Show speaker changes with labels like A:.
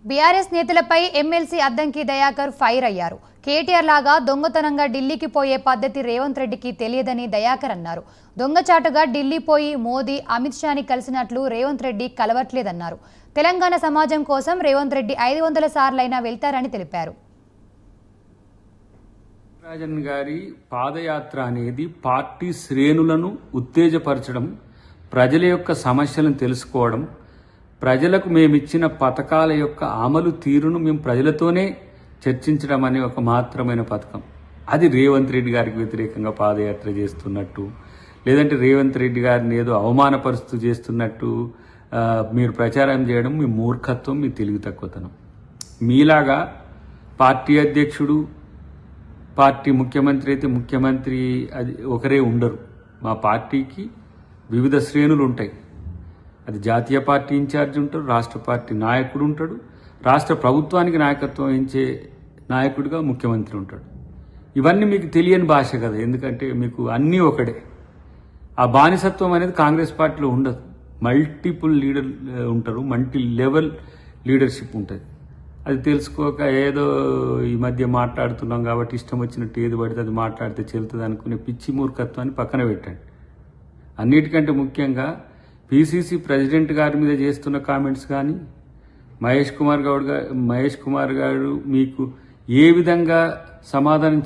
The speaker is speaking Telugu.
A: బీఆర్ఎస్ నేతలపై ఎమ్మెల్సీ అద్దంకి దయాకర్ ఫైర్ అయ్యారు. కేటీఆర్ లాగా దొంగతనంగా ఢిల్లీకి పోయే పద్ధతి రేవంత్ రెడ్డికి తెలియదని దయాకర్ అన్నారు. దొంగచాటుగా ఢిల్లీ పోయి మోదీ, అమిత్ షాని కలిసినట్లు రేవంత్ రెడ్డి కలవట్లేదన్నారు. తెలంగాణ సమాజం కోసం రేవంత్ రెడ్డి 500 సార్లైనా వెళ్తారని తెలిపారు.
B: రాజన్ గారి పాదయాత్ర అనేది పార్టీ శ్రేణులను ఉత్తేజపరచడం, ప్రజల యొక్క సమస్యలను తెలుసుకోవడం, ప్రజలకు మేమిచ్చిన పథకాల యొక్క అమలు తీరును మేము ప్రజలతోనే చర్చించడం అనే ఒక మాత్రమైన పథకం. అది రేవంత్ రెడ్డి గారికి వ్యతిరేకంగా పాదయాత్ర చేస్తున్నట్టు, లేదంటే రేవంత్ రెడ్డి గారిని ఏదో అవమానపరుస్తూ చేస్తున్నట్టు మీరు ప్రచారం చేయడం మీ మూర్ఖత్వం, మీ తెలివి తక్కువతనం. మీలాగా పార్టీ అధ్యక్షుడు, పార్టీ ముఖ్యమంత్రి అయితే ముఖ్యమంత్రి అది ఒకరే ఉండరు. మా పార్టీకి వివిధ శ్రేణులు ఉంటాయి. అది జాతీయ పార్టీ ఇన్ఛార్జ్ ఉంటాడు, రాష్ట్ర పార్టీ నాయకుడు ఉంటాడు, రాష్ట్ర ప్రభుత్వానికి నాయకత్వం వహించే నాయకుడిగా ముఖ్యమంత్రి ఉంటాడు. ఇవన్నీ మీకు తెలియని భాష కదా, ఎందుకంటే మీకు అన్నీ ఒకటే. ఆ బానిసత్వం అనేది కాంగ్రెస్ పార్టీలో ఉండదు. మల్టిపుల్ లీడర్ ఉంటారు, మల్టీ లెవెల్ లీడర్షిప్ ఉంటుంది. అది తెలుసుకోక ఏదో ఈ మధ్య మాట్లాడుతున్నాం కాబట్టి ఇష్టం వచ్చినట్టు ఏది పడితే అది మాట్లాడితే చెల్తుంది అనుకునే పిచ్చి మూర్ఖత్వాన్ని పక్కన పెట్టండి. అన్నిటికంటే ముఖ్యంగా పిసిసి ప్రెసిడెంట్ గారి మీద చేస్తున్న కామెంట్స్ కానీ, మహేష్ కుమార్ గారు మీకు ఏ విధంగా సమాధానం